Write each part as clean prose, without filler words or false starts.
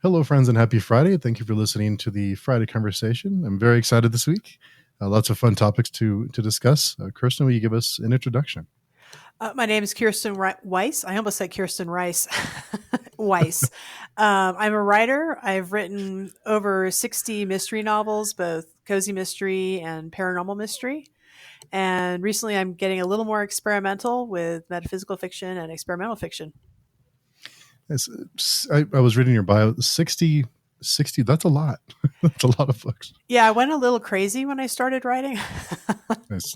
Hello, friends, and happy Friday. Thank you for listening to the Friday conversation. I'm very excited this week. Lots of fun topics to discuss. Kirsten, will you give us an introduction? My name is Kirsten Weiss. I almost said Kirsten Rice. Weiss. I'm a writer. I've written over 60 mystery novels, both cozy mystery and paranormal mystery. And recently I'm getting a little more experimental with metaphysical fiction and experimental fiction. I was reading your bio. 60, that's a lot. That's a lot of books. Yeah, I went a little crazy when I started writing. Nice.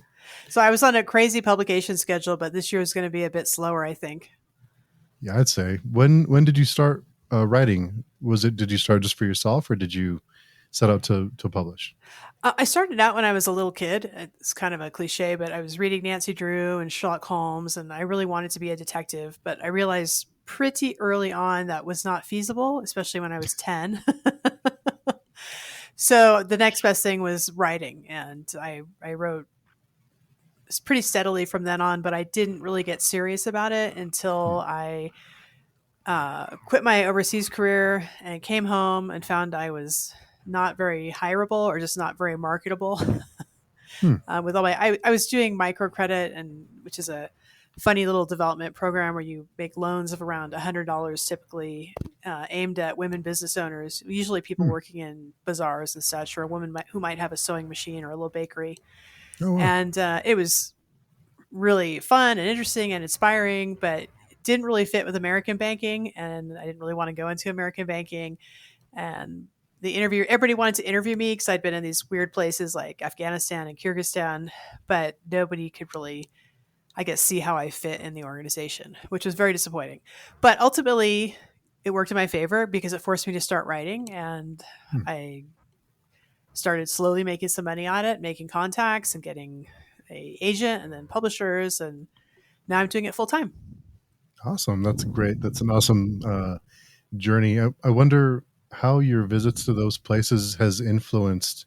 So I was on a crazy publication schedule, but this year is going to be a bit slower, I think. Yeah, I'd say. When did you start writing? Did you start just for yourself, or did you set out to publish? I started out when I was a little kid. It's kind of a cliche, but I was reading Nancy Drew and Sherlock Holmes, and I really wanted to be a detective. But I realized pretty early on that was not feasible, especially when I was 10. So the next best thing was writing, and I wrote pretty steadily from then on, but I didn't really get serious about it Hmm. until I quit my overseas career and came home and found I was not very hireable or just not very marketable. Hmm. With all I was doing microcredit, and which is a funny little development program where you make loans of around $100 typically, aimed at women business owners, usually people Hmm. working in bazaars and such, or a woman who might have a sewing machine or a little bakery. Oh wow. And it was really fun and interesting and inspiring, but it didn't really fit with American banking, and I didn't really want to go into American banking. And everybody wanted to interview me because I'd been in these weird places like Afghanistan and Kyrgyzstan, but nobody could really, I guess, see how I fit in the organization, which was very disappointing. But ultimately, it worked in my favor because it forced me to start writing, and Hmm. I started slowly making some money on it, making contacts and getting a agent and then publishers, and now I'm doing it full time. Awesome. That's great. That's an awesome journey. I wonder how your visits to those places has influenced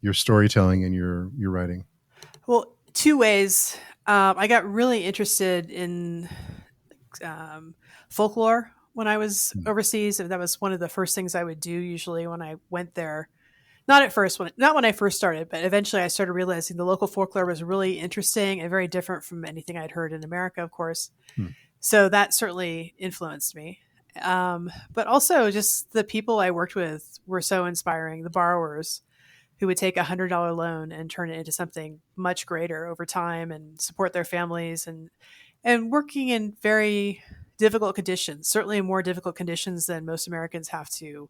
your storytelling and your writing. Well, two ways. I got really interested in um, folklore when I was Hmm. overseas, and that was one of the first things I would do usually when I went there. Not at first, not when I first started, but eventually I started realizing the local folklore was really interesting and very different from anything I'd heard in America, of course. Hmm. So that certainly influenced me. But also, just the people I worked with were so inspiring. The borrowers who would take $100 loan and turn it into something much greater over time and support their families, and working in very difficult conditions, certainly more difficult conditions than most Americans have to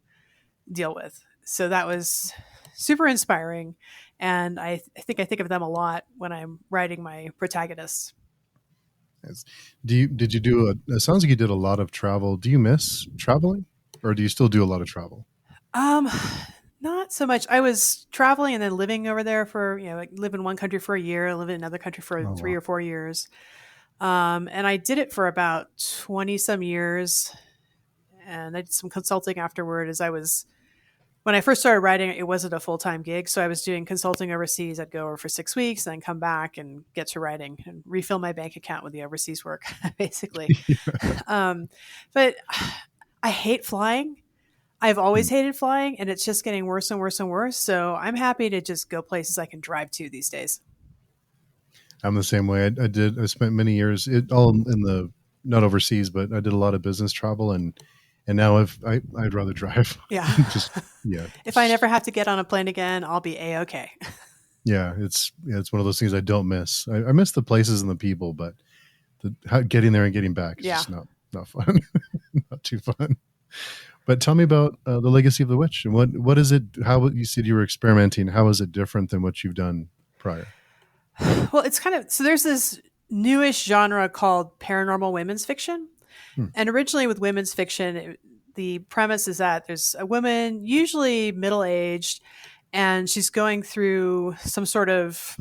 deal with. So that was super inspiring. And I think of them a lot when I'm writing my protagonists. Yes. Did you do it sounds like you did a lot of travel. Do you miss traveling, or do you still do a lot of travel? Um, Not so much. I was traveling and then living over there for, like live in one country for a year, live in another country for Oh three wow. or 4 years. And I did it for about 20 some years. And I did some consulting afterward when I first started writing, it wasn't a full time gig. So I was doing consulting overseas. I'd go over for 6 weeks, then come back and get to writing and refill my bank account with the overseas work, basically. Um, but I hate flying. I've always hated flying, and it's just getting worse and worse and worse. So I'm happy to just go places I can drive to these days. I'm the same way. I spent many years all in the not overseas, but I did a lot of business travel, and now I'd rather drive. Yeah. Just yeah, If I never have to get on a plane again, I'll be a okay. it's one of those things I don't miss. I miss the places and the people, but getting there and getting back is Yeah. just not fun, not too fun. But tell me about the Legacy of the Witch, and what is it? How you said you were experimenting? How is it different than what you've done prior? Well, it's kind of so there's this newish genre called paranormal women's fiction. Hmm. And originally with women's fiction, the premise is that there's a woman, usually middle aged, and she's going through some sort of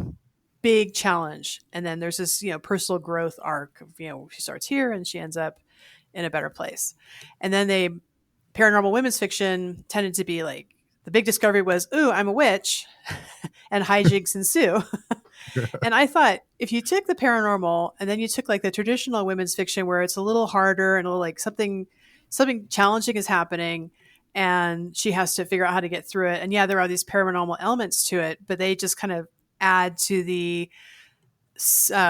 big challenge. And then there's this, personal growth arc of, she starts here and she ends up in a better place. And then paranormal women's fiction tended to be like, the big discovery was, ooh, I'm a witch, and hijinks ensue. And I thought if you took the paranormal and then you took like the traditional women's fiction where it's a little harder and a little like something challenging is happening, and she has to figure out how to get through it. And yeah, there are these paranormal elements to it, but they just kind of add to the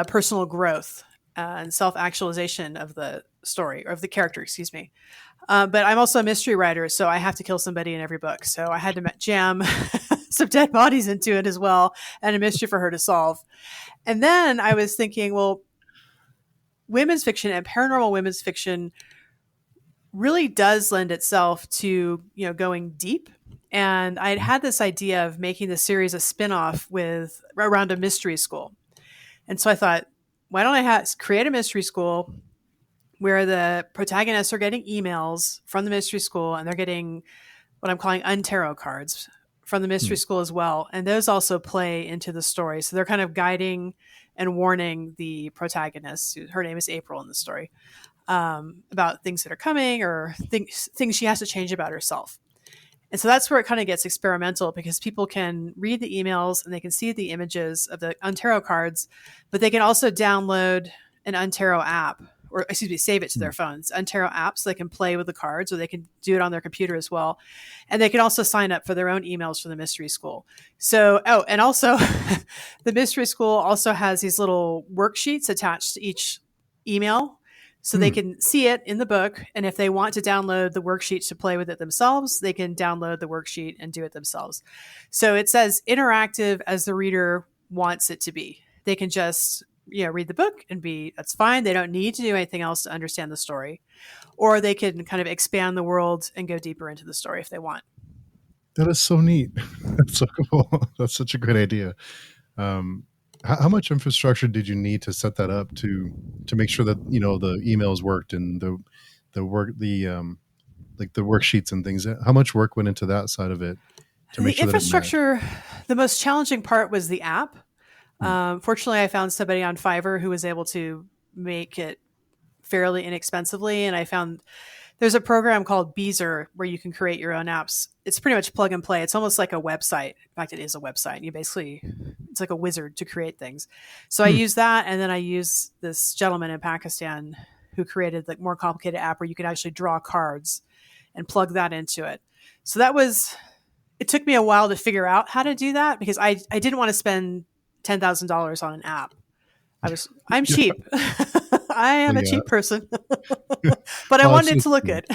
personal growth and self-actualization of the story, or of the character, excuse me. But I'm also a mystery writer, so I have to kill somebody in every book. So I had to jam some dead bodies into it as well, and a mystery for her to solve. And then I was thinking, well, women's fiction and paranormal women's fiction really does lend itself to, going deep. And I had this idea of making the series a spin-off with around a mystery school. And so I thought, why don't I create a mystery school where the protagonists are getting emails from the mystery school, and they're getting what I'm calling untarot cards from the mystery school as well. And those also play into the story. So they're kind of guiding and warning the protagonist, her name is April in the story, about things that are coming, or things she has to change about herself. And so that's where it kind of gets experimental, because people can read the emails and they can see the images of the untarot cards, but they can also download an untarot app, or save it to their phones, untarot apps, so they can play with the cards, or they can do it on their computer as well. And they can also sign up for their own emails for the mystery school. So, and also the mystery school also has these little worksheets attached to each email, so they can see it in the book. And if they want to download the worksheet to play with it themselves, they can download the worksheet and do it themselves. So it says interactive as the reader wants it to be. They can just read the book and that's fine. They don't need to do anything else to understand the story. Or they can kind of expand the world and go deeper into the story if they want. That is so neat. That's so cool. That's such a great idea. How much infrastructure did you need to set that up to make sure that the emails worked and the worksheets and things? How much work went into that side of it to make sure that infrastructure? The most challenging part was the app. Fortunately, I found somebody on Fiverr who was able to make it fairly inexpensively, and I found there's a program called Beezer where you can create your own apps. It's pretty much plug and play. It's almost like a website. In fact, it is a website. It's like a wizard to create things. So I use that, and then I use this gentleman in Pakistan who created the more complicated app where you could actually draw cards and plug that into it. So it took me a while to figure out how to do that, because I didn't want to spend $10,000 on an app. I'm cheap. I am a cheap person, but I wanted it to look good.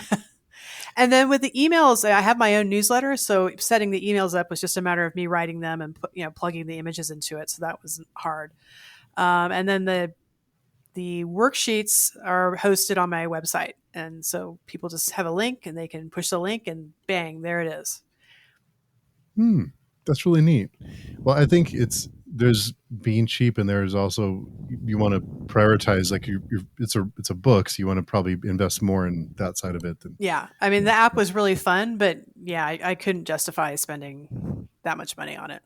And then with the emails, I have my own newsletter. So setting the emails up was just a matter of me writing them and plugging the images into it. So that wasn't hard. And then the worksheets are hosted on my website. And so people just have a link and they can push the link and bang, there it is. That's really neat. Well, I think there's being cheap, and there's also, you want to prioritize, like it's a book, so you want to probably invest more in that side of it. Yeah. I mean, the app was really fun, but yeah, I couldn't justify spending that much money on it.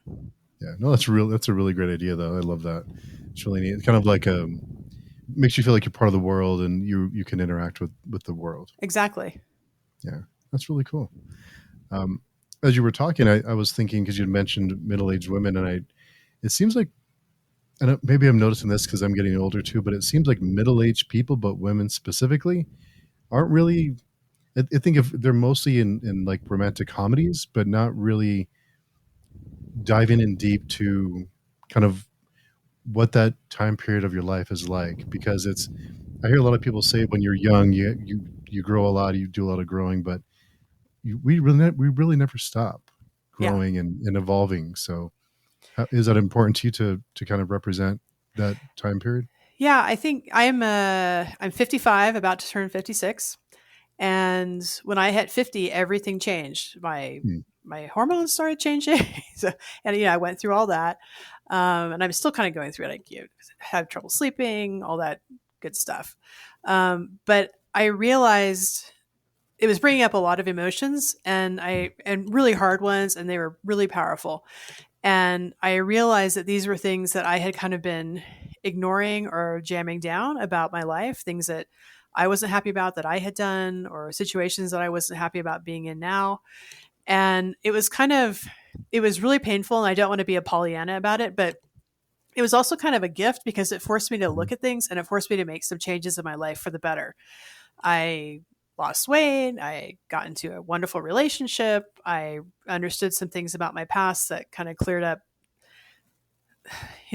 Yeah, no, that's a really great idea though. I love that. It's really neat. It's kind of like makes you feel like you're part of the world, and you can interact with the world. Exactly. Yeah, that's really cool. As you were talking, I was thinking, because you mentioned middle-aged women, and it seems like, and maybe I'm noticing this because I'm getting older too, but it seems like middle-aged people, but women specifically, aren't really. I think if they're mostly in like romantic comedies, but not really diving in deep to kind of what that time period of your life is like. Because I hear a lot of people say when you're young, you grow a lot, you do a lot of growing, but we really never stop growing and evolving. So is that important to you to kind of represent that time period? Yeah, I think I'm 55, about to turn 56. And when I hit 50, everything changed. My hormones started changing. And I went through all that. And I'm still kind of going through it. I have trouble sleeping, all that good stuff. But I realized it was bringing up a lot of emotions, and really hard ones, and they were really powerful. And I realized that these were things that I had kind of been ignoring or jamming down about my life, things that I wasn't happy about that I had done, or situations that I wasn't happy about being in now. And it was really painful, and I don't want to be a Pollyanna about it, but it was also kind of a gift, because it forced me to look at things, and it forced me to make some changes in my life for the better. I lost weight. I got into a wonderful relationship. I understood some things about my past that kind of cleared up.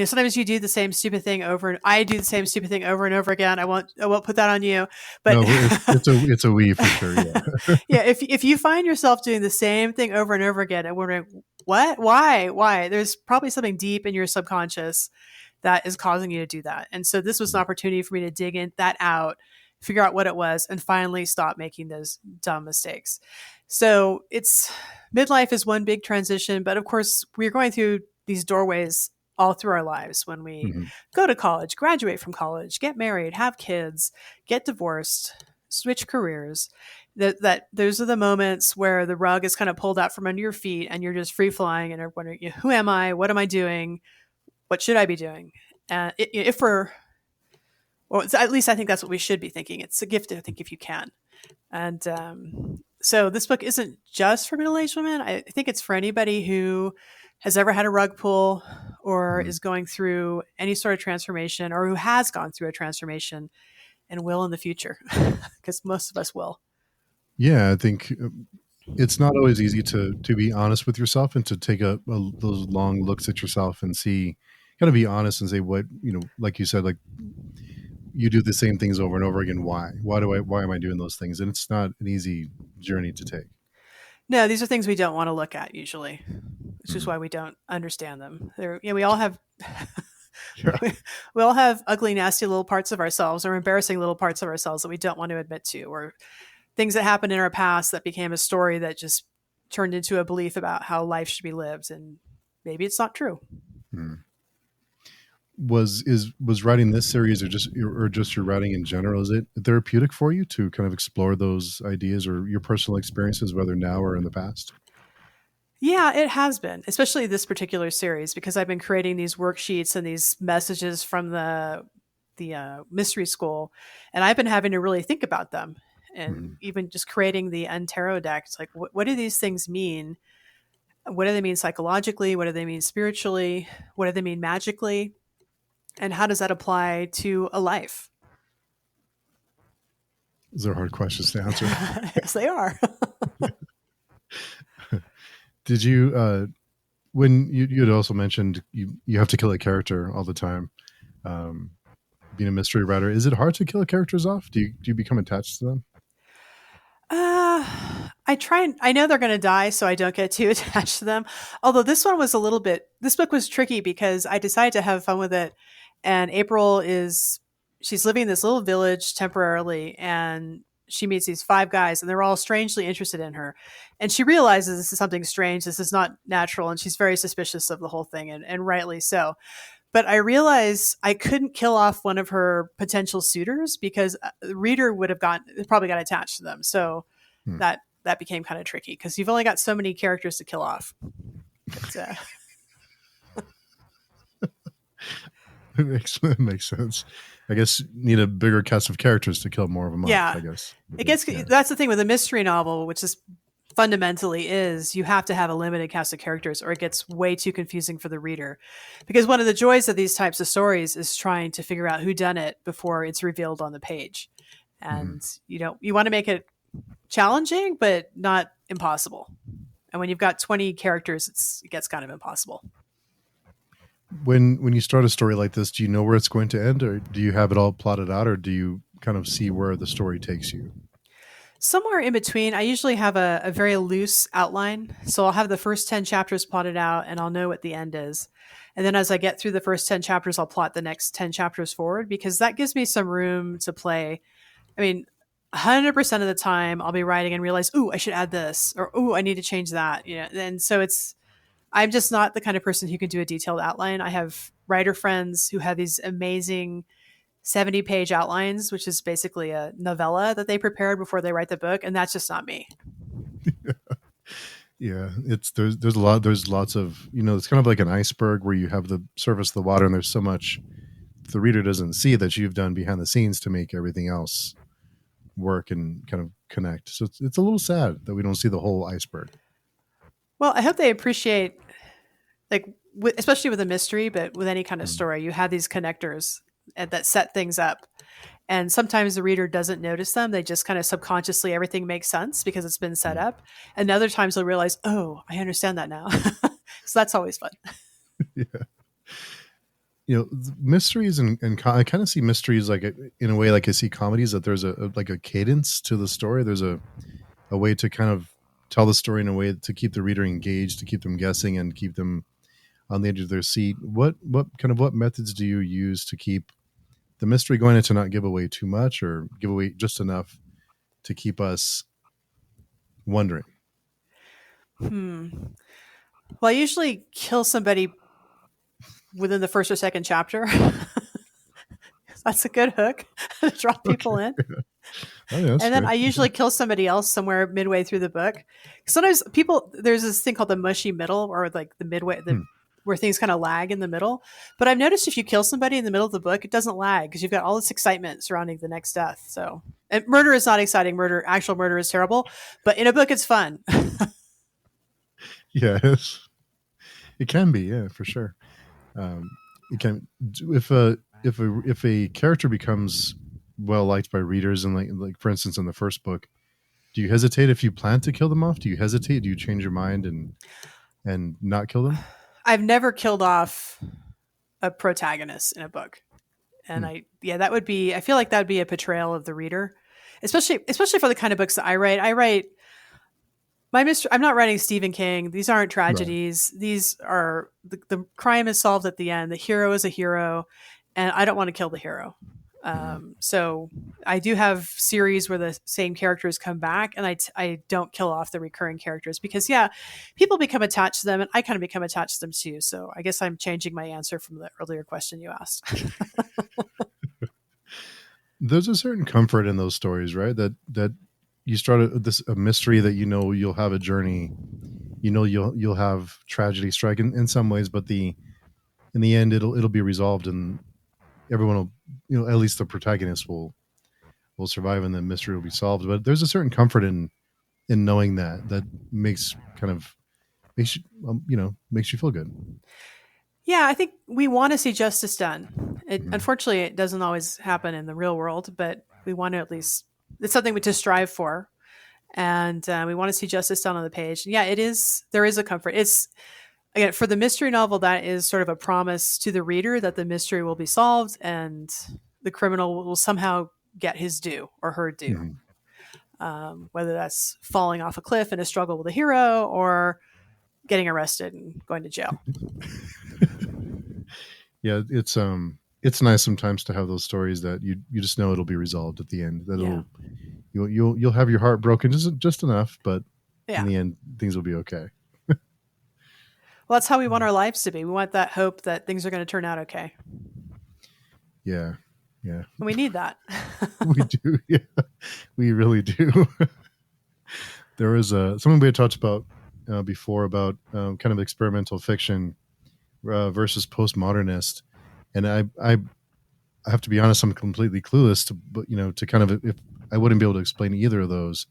Sometimes you do the same stupid thing over, and I do the same stupid thing over and over again. I won't put that on you, but No, it's a we for sure. Yeah. yeah, if you find yourself doing the same thing over and over again and wondering what, why, there's probably something deep in your subconscious that is causing you to do that. And so this was an opportunity for me to dig in that out, figure out what it was, and finally stop making those dumb mistakes. So it's midlife is one big transition, but of course we're going through these doorways all through our lives when we Mhm. go to college, graduate from college, get married, have kids, get divorced, switch careers. That those are the moments where the rug is kind of pulled out from under your feet and you're just free flying and are wondering, who am I? What am I doing? What should I be doing? If we're, well, at least I think that's what we should be thinking. It's a gift to think if you can. And so this book isn't just for middle-aged women. I think it's for anybody who has ever had a rug pull or Mhm. is going through any sort of transformation or who has gone through a transformation and will in the future, because most of us will. Yeah, I think it's not always easy to be honest with yourself and to take those long looks at yourself and see, kind of be honest and say what, like you said, like you do the same things over and over again. Why am I doing those things? And it's not an easy journey to take. No, these are things we don't want to look at usually. It's just Mhm. why we don't understand them. We all have Yeah. we all have ugly, nasty little parts of ourselves or embarrassing little parts of ourselves that we don't want to admit to, or things that happened in our past that became a story that just turned into a belief about how life should be lived. And maybe it's not true. Mhm. Was writing this series or just your writing in general, is it therapeutic for you to kind of explore those ideas or your personal experiences, whether now or in the past? Yeah, it has been, especially this particular series, because I've been creating these worksheets and these messages from the mystery school, and I've been having to really think about them, and Mhm. even just creating the Tarot deck. It's like, what do these things mean? What do they mean psychologically? What do they mean spiritually? What do they mean magically? And how does that apply to a life? Those are hard questions to answer. Yes, they are. Did you when you had also mentioned you have to kill a character all the time, um, being a mystery writer, is it hard to kill characters off? Do you become attached to them? I try and I know they're going to die, so I don't get too attached to them. Although this one was this book was tricky because I decided to have fun with it. And she's living in this little village temporarily, and she meets these five guys, and they're all strangely interested in her. And she realizes this is something strange. This is not natural. And she's very suspicious of the whole thing, and rightly so. But I realized I couldn't kill off one of her potential suitors because the reader probably got attached to them. So Hmm. that became kind of tricky because you've only got so many characters to kill off. But, It makes sense. I guess you need a bigger cast of characters to kill more of them off, yeah, I guess. Yeah. that's the thing with a mystery novel, which is fundamentally is you have to have a limited cast of characters or it gets way too confusing for the reader, because one of the joys of these types of stories is trying to figure out who done it before it's revealed on the page. Mhm. And you want to make it challenging but not impossible, and when you've got 20 characters, it gets kind of impossible. When you start a story like this, do you know where it's going to end, or do you have it all plotted out, or do you kind of see where the story takes you? Somewhere in between, I usually have a very loose outline. So I'll have the first 10 chapters plotted out and I'll know what the end is. And then as I get through the first 10 chapters, I'll plot the next 10 chapters forward because that gives me some room to play. I mean, 100% of the time I'll be writing and realize, ooh, I should add this, or ooh, I need to change that. And so I'm just not the kind of person who can do a detailed outline. I have writer friends who have these amazing 70-page outlines, which is basically a novella that they prepared before they write the book. And that's just not me. Yeah, there's lots of, it's kind of like an iceberg where you have the surface of the water and there's so much the reader doesn't see that you've done behind the scenes to make everything else work and kind of connect. So it's a little sad that we don't see the whole iceberg. Well, I hope they appreciate, like, especially with a mystery, but with any kind of Mm. story, you have these connectors that set things up. And sometimes the reader doesn't notice them. They just kind of subconsciously, everything makes sense because it's been set Mm. up. And other times they'll realize, oh, I understand that now. So that's always fun. Yeah. Mysteries and I kind of see mysteries like in a way like I see comedies, that there's like a cadence to the story. There's a way to kind of tell the story in a way to keep the reader engaged, to keep them guessing and keep them on the edge of their seat. What methods do you use to keep the mystery going and to not give away too much or give away just enough to keep us wondering? Hmm. Well, I usually kill somebody within the first or second chapter. That's a good hook to draw people Okay. in. Oh yeah, that's And then true. I usually kill somebody else somewhere midway through the book. Sometimes people, there's this thing called the mushy middle, or like the midway, Hmm. where things kind of lag in the middle. But I've noticed if you kill somebody in the middle of the book, it doesn't lag because you've got all this excitement surrounding the next death. So, and murder is not exciting. Actual murder is terrible. But in a book, it's fun. Yes, it can be. Yeah, for sure. It can if a character becomes well liked by readers, and like for instance in the first book, do you hesitate if you plan to kill them off? Do you hesitate? Do you change your mind and not kill them? I've never killed off a protagonist in a book. And Hmm. that would be, I feel like that would be a portrayal of the reader, especially for the kind of books that I write. I'm not writing Stephen King. These aren't Right. tragedies. These are, the crime is solved at the end. The hero is a hero, and I don't want to kill the hero. Hmm. So I do have series where the same characters come back, and I don't kill off the recurring characters because, yeah, people become attached to them, and I kind of become attached to them too. So I guess I'm changing my answer from the earlier question you asked. There's a certain comfort in those stories, right? That you start a mystery, that you'll have a journey, you'll have tragedy strike in some ways, but the in the end it'll be resolved, and everyone will, at least the protagonist will survive, and the mystery will be solved. But there's a certain comfort in knowing that makes kind of makes you makes you feel good. Yeah, I think we want to see justice done. Hmm. Unfortunately, it doesn't always happen in the real world, but we want to at least, it's something to strive for. And we want to see justice done on the page. And yeah, there is a comfort. It's, again, for the mystery novel, that is sort of a promise to the reader that the mystery will be solved and the criminal will somehow get his due or her due. Hmm. Whether that's falling off a cliff in a struggle with a hero or getting arrested and going to jail. Yeah, it's nice sometimes to have those stories that you just know it'll be resolved at the end. That Yeah. you'll have your heart broken just enough, but in Yeah. the end things will be okay. Well, that's how we want our lives to be. We want that hope that things are going to turn out okay. Yeah, yeah, And we need that. we do. Yeah, we really do. There was something we had talked about before about kind of experimental fiction versus postmodernist, and I have to be honest, I'm completely clueless to, but to kind of, if I wouldn't be able to explain either of those.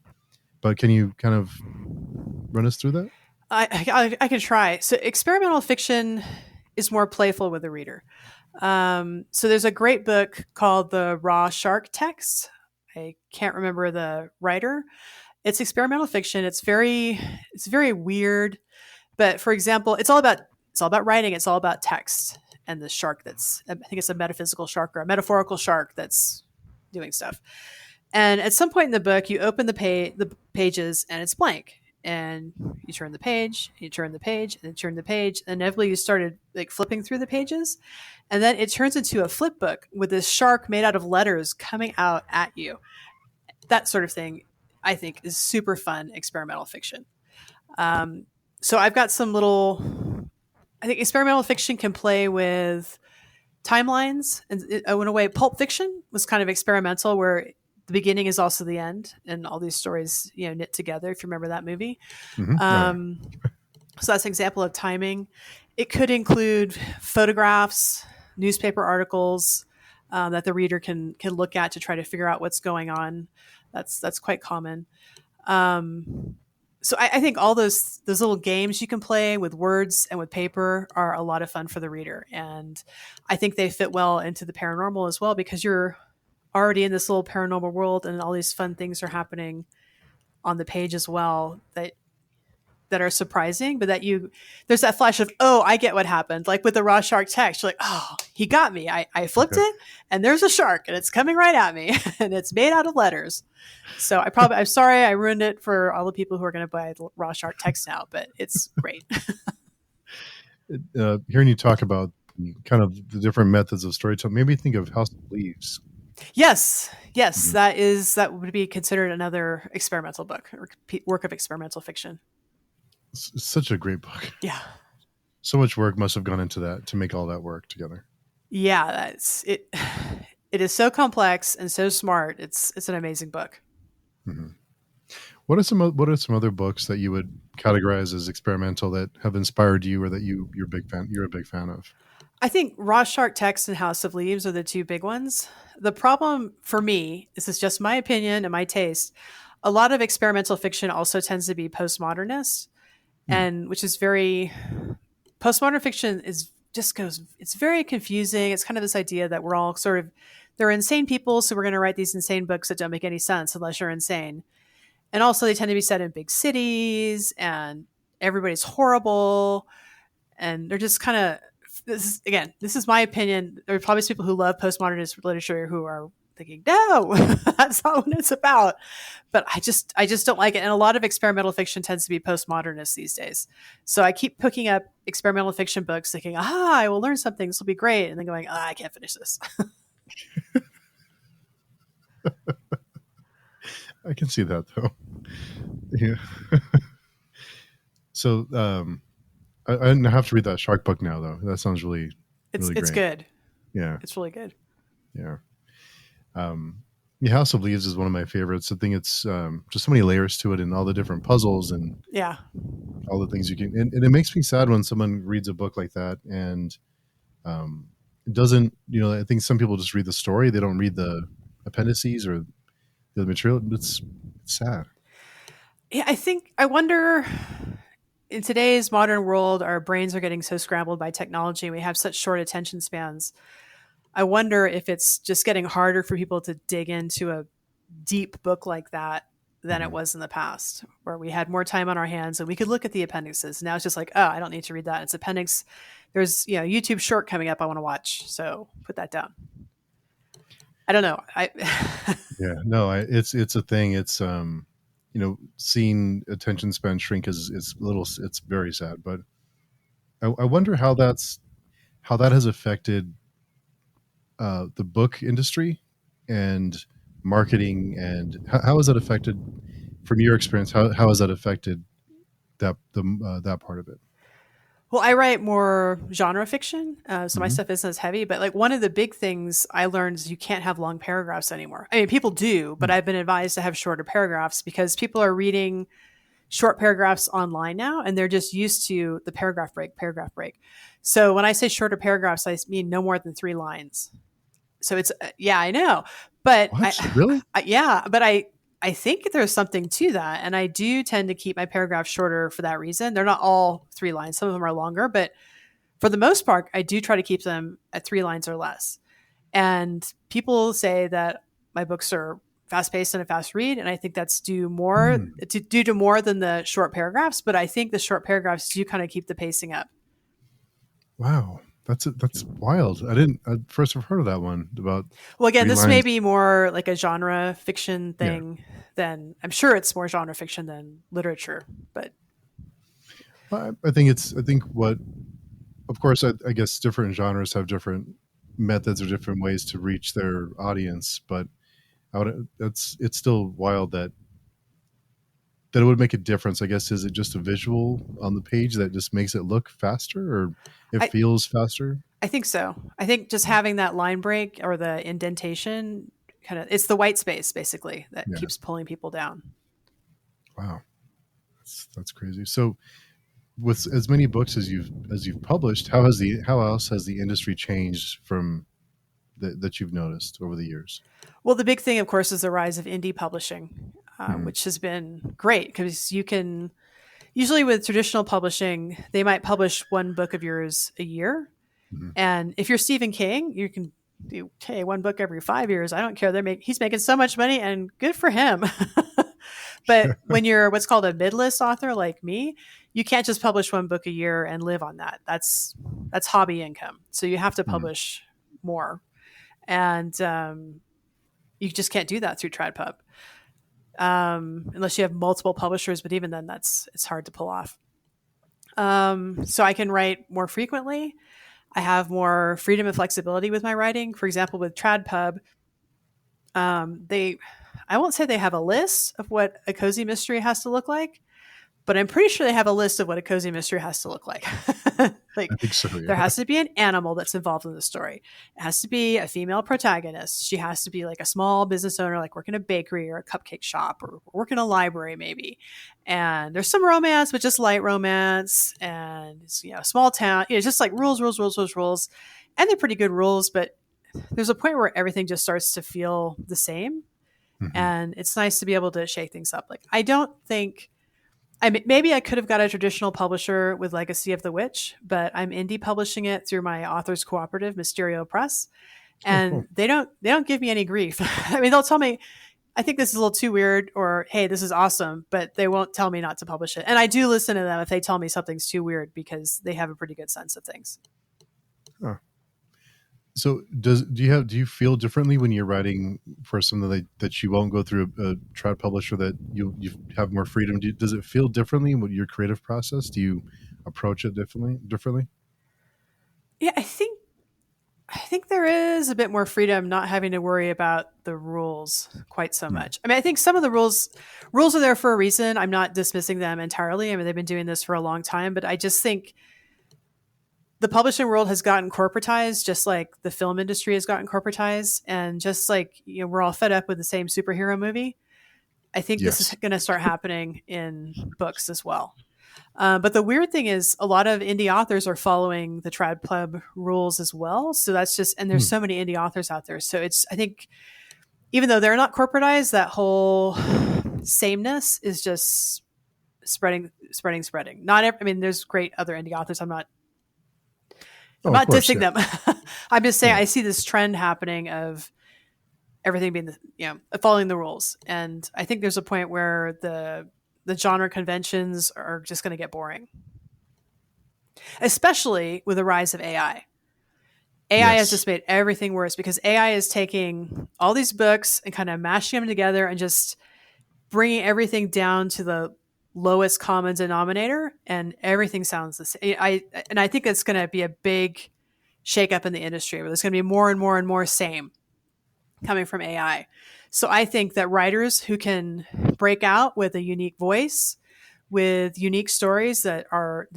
But can you kind of run us through that? I can try. So, experimental fiction is more playful with the reader. So, there's a great book called The Raw Shark Text. I can't remember the writer. It's experimental fiction. It's very weird. But for example, it's all about writing. It's all about text and the shark I think it's a metaphysical shark or a metaphorical shark that's doing stuff. And at some point in the book, you open the pages and it's blank. And you turn the page, you turn the page, and then turn the page. And inevitably, you started like flipping through the pages, and then it turns into a flip book with this shark made out of letters coming out at you. That sort of thing, I think, is super fun experimental fiction. Um, so I've got some little. I think experimental fiction can play with timelines, and in a way, Pulp Fiction was kind of experimental, where the beginning is also the end, and all these stories knit together. If you remember that movie, Hmm. Oh yeah. um, so that's an example of timing. It could include photographs, newspaper articles that the reader can look at to try to figure out what's going on. That's quite common. Um, so I think all those little games you can play with words and with paper are a lot of fun for the reader, and I think they fit well into the paranormal as well because you're already in this little paranormal world and all these fun things are happening on the page as well that are surprising, but that there's that flash of, oh, I get what happened. Like with the raw shark text, you're like, oh, he got me. I flipped Okay. it and there's a shark and it's coming right at me and it's made out of letters. So I'm sorry I ruined it for all the people who are going to buy the raw shark text now, but it's great. Hearing you talk about kind of the different methods of storytelling made me think of House of Leaves. Yes. Yes. Mhm. That would be considered another experimental book or work of experimental fiction. It's such a great book. Yeah. So much work must have gone into that to make all that work together. Yeah. That's it. It is so complex and so smart. It's an amazing book. Hmm. What are some other books that you would categorize as experimental that have inspired you or that you're a big fan of? I think Raw Shark Text and House of Leaves are the two big ones. The problem for me, this is just my opinion and my taste, a lot of experimental fiction also tends to be postmodernist, Hmm. and which is very postmodern fiction is just goes it's very confusing. It's kind of this idea that we're all sort of they're insane people, so we're going to write these insane books that don't make any sense unless you're insane. And also they tend to be set in big cities and everybody's horrible and they're just kind of this is my opinion. There are probably people who love postmodernist literature who are thinking, no, that's not what it's about. But I just don't like it. And a lot of experimental fiction tends to be postmodernist these days. So I keep picking up experimental fiction books thinking, I will learn something. This will be great. And then going, I can't finish this. I can see that though. Yeah. So I have to read that shark book now though. That sounds really really It's great. good. Yeah. It's really good. Yeah. Um, yeah, House of Leaves is one of my favorites. I think it's just so many layers to it and all the different puzzles and Yeah. all the things you can. And it makes me sad when someone reads a book like that and it doesn't. I think some people just read the story; they don't read the appendices or the material. It's sad. Yeah. I wonder in today's modern world, our brains are getting so scrambled by technology. We have such short attention spans. I wonder if it's just getting harder for people to dig into a deep book like that than it Mhm. was in the past, where we had more time on our hands and we could look at the appendixes. Now it's just like, oh, I don't need to read that. It's appendix. There's YouTube short coming up I want to watch, so put that down. I don't know. Yeah, no, it's a thing. It's seeing attention span shrink is a little. It's very sad, but I wonder how that has affected the book industry and marketing, and how has that affected, from your experience, how has that affected that part of it? Well, I write more genre fiction, so my Hmm. stuff isn't as heavy. But like one of the big things I learned is you can't have long paragraphs anymore. I mean, people do, but I've been advised to have shorter paragraphs because people are reading short paragraphs online now, and they're just used to the paragraph break, paragraph break. So when I say shorter paragraphs, I mean no more than 3 lines. So it's yeah, I know, but What, really? yeah, but I think there's something to that, and I do tend to keep my paragraphs shorter for that reason. They're not all 3 lines; some of them are longer, but for the most part, I do try to keep them at 3 lines or less. And people say that my books are fast paced and a fast read, and I think that's Hmm. due to more than the short paragraphs. But I think the short paragraphs do kind of keep the pacing up. Wow, that's wild. I first have heard of that one about Well, again, three this may lines. be more like a genre fiction Yeah. thing than I'm sure it's more genre fiction than literature. But I think what, of course, I guess different genres have different methods or different ways to reach their audience, but it's still wild that it would make a difference. I guess, is it just a visual on the page that just makes it look faster, or it I, feels faster? I think so. I think just having that line break or the indentation kind of it's the white space basically that Yeah. keeps pulling people down. Wow, that's crazy. So, with as many books as you've published, how else has the industry changed from that you've noticed over the years? Well, the big thing, of course, is the rise of indie publishing, Hmm. which has been great because you can usually with traditional publishing, they might publish one book of yours a year. Hmm. And if you're Stephen King, you can do okay, one book every 5 years. I don't care. He's making so much money, and good for him. But Sure. when you're what's called a mid-list author like me, you can't just publish one book a year and live on that. That's hobby income. So you have to Mm. publish more, and you just can't do that through TradPub unless you have multiple publishers. But even then, it's hard to pull off. So I can write more frequently. I have more freedom and flexibility with my writing. For example, with TradPub, they I won't say they have a list of what a cozy mystery has to look like, but I'm pretty sure they have a list of what a cozy mystery has to look like. I Like think so. there Yeah. has to be an animal that's involved in the story. It has to be a female protagonist. She has to be like a small business owner, like working a bakery or a cupcake shop or working a library maybe. And there's some romance, but just light romance. And it's, small town. Just like rules, rules, rules, rules, rules. And they're pretty good rules, but there's a point where everything just starts to feel the same. Hmm. And it's nice to be able to shake things up. Like I don't think maybe I could have got a traditional publisher with Legacy of the Witch, but I'm indie publishing it through my authors cooperative, Mysterio Press, Oh, cool. and they don't give me any grief. I mean, they'll tell me I think this is a little too weird, or hey, this is awesome, but they won't tell me not to publish it. And I do listen to them if they tell me something's too weird because they have a pretty good sense of things. Huh. So do you feel differently when you're writing for something that you won't go through a trad publisher, that you have more freedom? Does it feel differently with your creative process? Do you approach it differently? Yeah, I think there is a bit more freedom not having to worry about the rules quite so Hmm. much. I mean, I think some of the rules are there for a reason. I'm not dismissing them entirely. I mean, they've been doing this for a long time, but I just think the publishing world has gotten corporatized just like the film industry has gotten corporatized, and just like we're all fed up with the same superhero movie. I think this is Yes. going to start happening in books as well. But the weird thing is, a lot of indie authors are following the Trad Club rules as well. So that's just, and there's Hmm. so many indie authors out there. So it's, I think, even though they're not corporatized, that whole sameness is just spreading, spreading, spreading. I mean, there's great other indie authors. I'm Oh, of not course. dissing Yeah. them. I'm just saying Yeah. I see this trend happening of everything being following the rules, and I think there's a point where the genre conventions are just going to get boring, especially with the rise of AI. AI has Yes. just made everything worse because AI is taking all these books and kind of mashing them together and just bringing everything down to the lowest common denominator, and everything sounds the same. I think it's going to be a big shakeup in the industry where there's going to be more and more and more same coming from AI. So I think that writers who can break out with a unique voice, with unique stories that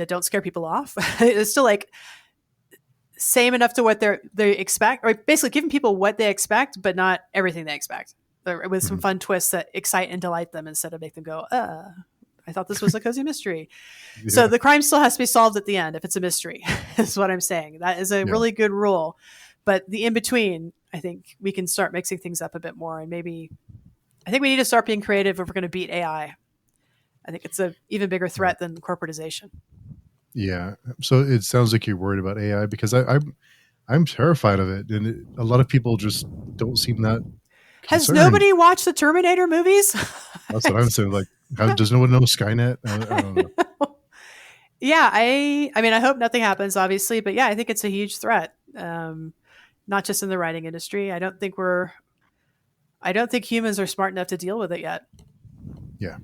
don't scare people off, it's still like same enough to what they expect, or basically giving people what they expect, but not everything they expect, with some Hmm. fun twists that excite and delight them instead of make them go, I thought this was a cozy mystery. So Yeah. the crime still has to be solved at the end if it's a mystery, is what I'm saying. That is a Yeah. really good rule. But the in between, I think we can start mixing things up a bit more. And maybe I think we need to start being creative if we're going to beat AI. I think it's an even bigger Yeah. threat than corporatization. Yeah. So it sounds like you're worried about AI, because I'm terrified of it, and a lot of people just don't seem that Has concerned. nobody watched the Terminator movies? That's what I'm saying. Like, does no one know Skynet? I don't know. Yeah, I mean, I hope nothing happens, obviously, but yeah, I think it's a huge threat. Not just in the writing industry. I don't think humans are smart enough to deal with it yet. Yeah.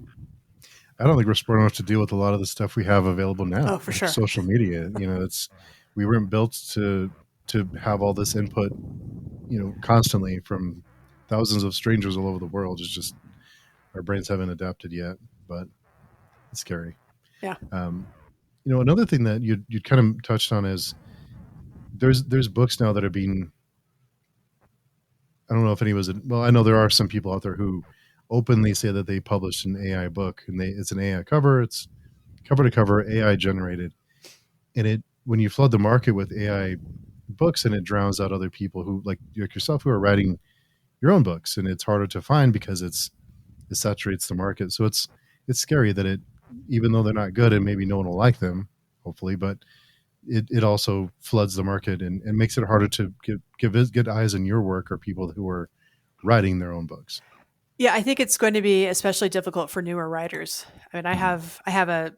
I don't think we're smart enough to deal with a lot of the stuff we have available Oh, now, for like sure. social media. It's we weren't built to have all this input, constantly from thousands of strangers all over the world. It's just our brains haven't adapted yet, but it's scary. Yeah. Um, another thing that you kind of touched on is there's books now that are being. I don't know if any was well. I know there are some people out there who openly say that they published an AI book, and it's an AI cover. It's cover to cover AI generated, and it when you flood the market with AI books, and it drowns out other people who like yourself, who are writing your own books, and it's harder to find because it saturates the market. So it's scary that it, even though they're not good and maybe no one will like them, hopefully, but it also floods the market and makes it harder to get eyes on your work or people who are writing their own books. Yeah, I think it's going to be especially difficult for newer writers. I mean, Mhm. I have a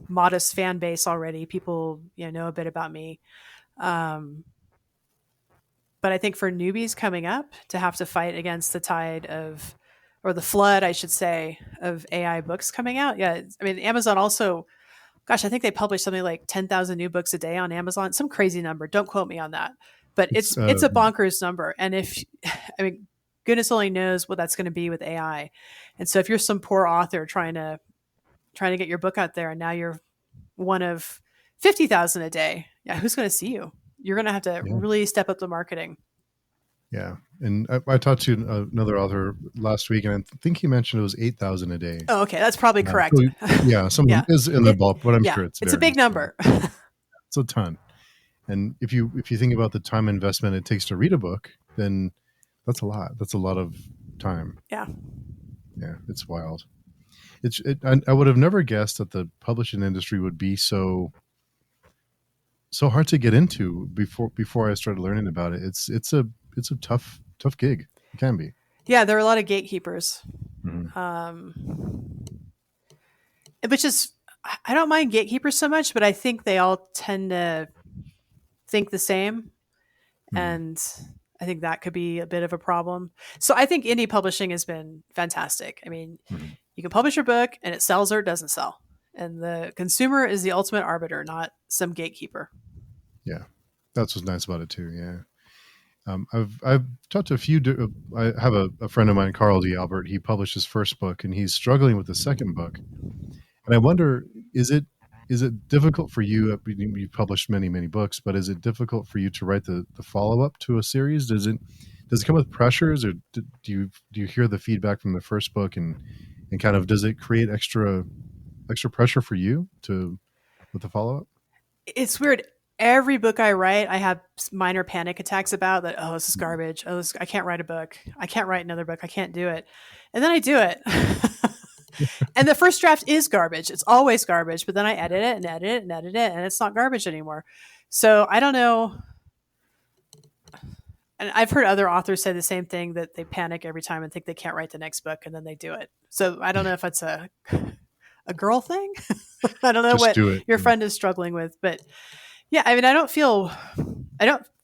modest fan base already. People, know a bit about me. Um, but I think for newbies coming up to have to fight against the tide of, or the flood, I should say, of AI books coming out. Yeah, I mean, Amazon also, gosh, I think they publish something like 10,000 new books a day on Amazon, some crazy number. Don't quote me on that, but It's it's a bonkers number. And if, I mean, goodness only knows what that's going to be with AI. And so if you're some poor author trying to get your book out there, and now you're one of 50,000 a day, yeah, who's going to see you? You're going to have to yeah, really step up the marketing. yeah. And I talked to another author last week, and I think he mentioned it was 8,000 a day. Oh, okay, that's probably correct. So yeah, some Yeah, is in the bulk, but I'm yeah, sure it's it's a varies. big number. It's a ton. And if you think about the time investment it takes to read a book, then that's a lot. That's a lot of time. Yeah. Yeah, it's wild. I would have never guessed that the publishing industry would be so hard to get into before I started learning about it. It's a tough gig. It can be. Yeah, there are a lot of gatekeepers. Mhm. Um, which is, I don't mind gatekeepers so much, but I think they all tend to think the same. Mhm. And I think that could be a bit of a problem. So I think indie publishing has been fantastic. I mean, Mhm. you can publish your book and it sells or it doesn't sell. And the consumer is the ultimate arbiter, not some gatekeeper. Yeah, that's what's nice about it too. Yeah. I've talked to a few. I have a friend of mine, Carl D. Albert. He published his first book, and he's struggling with the second book. And I wonder, is it difficult for you? You've published many books, but is it difficult for you to write the follow up to a series? Does it come with pressures, or do you hear the feedback from the first book and kind of does it create extra pressure for you to with the follow up? It's weird. Every book I write, I have minor panic attacks about that. Oh, this is garbage. Oh, I can't write a book. I can't write another book. I can't do it. And then I do it. And the first draft is garbage. It's always garbage. But then I edit it and edit it and edit it, and it's not garbage anymore. So I don't know. And I've heard other authors say the same thing, that they panic every time and think they can't write the next book, and then they do it. So I don't know if it's a girl thing. I don't know Just what do it. your friend is struggling with, but yeah, I mean, I don't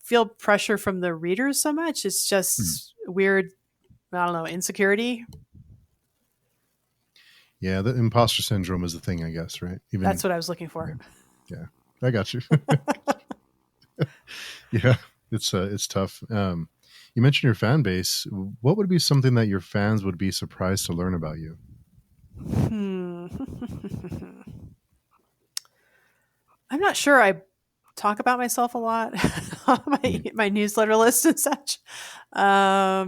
feel pressure from the readers so much. It's Mhm. just weird, I don't know, insecurity. Yeah, the imposter syndrome is the thing, I guess, right? That's Even what I was looking yeah, for. yeah, I got you. Yeah, it's tough. You mentioned your fan base. What would be something that your fans would be surprised to learn about you? Hmm. I'm not sure. I talk about myself a lot on Hmm. my newsletter list and such. All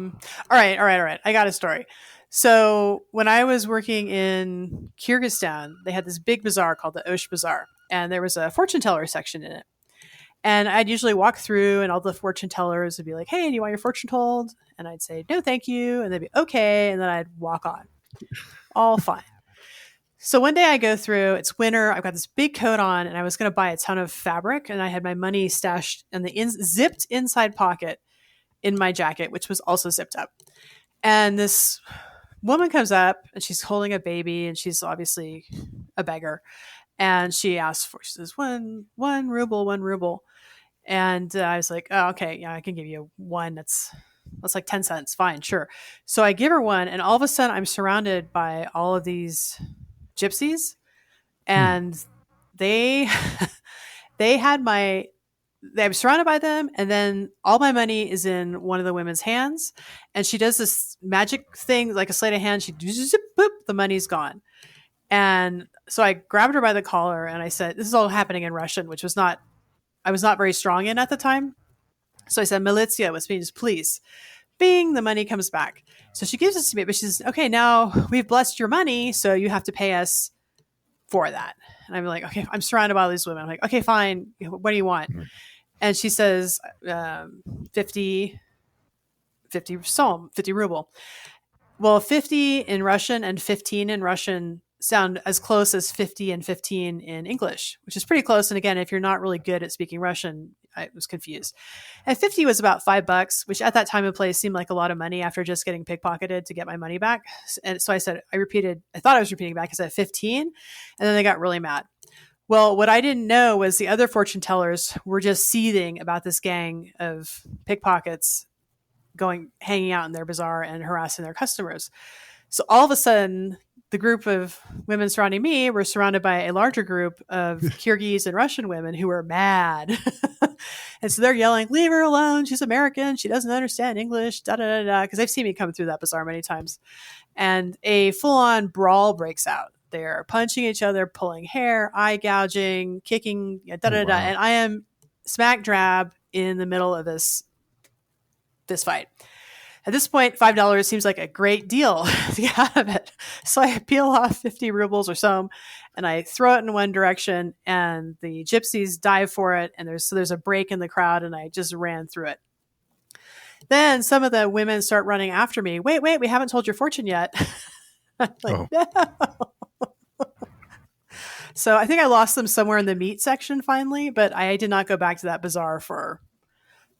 right. I got a story. So when I was working in Kyrgyzstan, they had this big bazaar called the Osh Bazaar, and there was a fortune teller section in it. And I'd usually walk through, and all the fortune tellers would be like, "Hey, do you want your fortune told?" And I'd say, "No, thank you." And they'd be, "Okay." And then I'd walk on. All fine. So one day I go through, it's winter, I've got this big coat on, and I was going to buy a ton of fabric, and I had my money stashed in the zipped inside pocket in my jacket, which was also zipped up. And this woman comes up, and she's holding a baby, and she's obviously a beggar. And she asks for, she says, one ruble, 1 ruble. And I was like, oh, okay, yeah, I can give you one. That's like 10 cents. Fine, sure. So I give her one, and all of a sudden I'm surrounded by all of these gypsies, Hmm. and they they had my I'm surrounded by them, and then all my money is in one of the women's hands, and she does this magic thing like a sleight of hand. She zip, boop, the money's gone. And so I grabbed her by the collar and I said, this is all happening in Russian, which was not, I was not very strong in at the time. So I said, Militia, which means police. Bing, the money comes back. So she gives it to me, but she says, okay, now we've blessed your money, so you have to pay us for that. And I'm like, okay, I'm surrounded by all these women. I'm like, okay, fine. What do you want? Hmm. And she says, 50, 50 ruble. Well, 50 in Russian and 15 in Russian sound as close as 50 and 15 in English, which is pretty close. And again, if you're not really good at speaking Russian, I was confused. And 50 was about $5, which at that time and place seemed like a lot of money after just getting pickpocketed to get my money back. And so I said, I thought I was repeating back. I said 15. And then they got really mad. Well, what I didn't know was the other fortune tellers were just seething about this gang of pickpockets hanging out in their bazaar and harassing their customers. So all of a sudden, the group of women surrounding me were surrounded by a larger group of Kyrgyz and Russian women who were mad. And so they're yelling, leave her alone. She's American. She doesn't understand English, da, da, da, da. Because they've seen me come through that bazaar many times. And a full-on brawl breaks out. They're punching each other, pulling hair, eye gouging, kicking, da, da, da, da. And I am smack dab in the middle of this fight. At this point, $5 seems like a great deal to get out of it. So I peel off 50 rubles or so, and I throw it in one direction, and the gypsies dive for it, and there's a break in the crowd, and I just ran through it. Then some of the women start running after me. Wait, we haven't told your fortune yet. I'm like, no. So I think I lost them somewhere in the meat section finally, but I did not go back to that bazaar for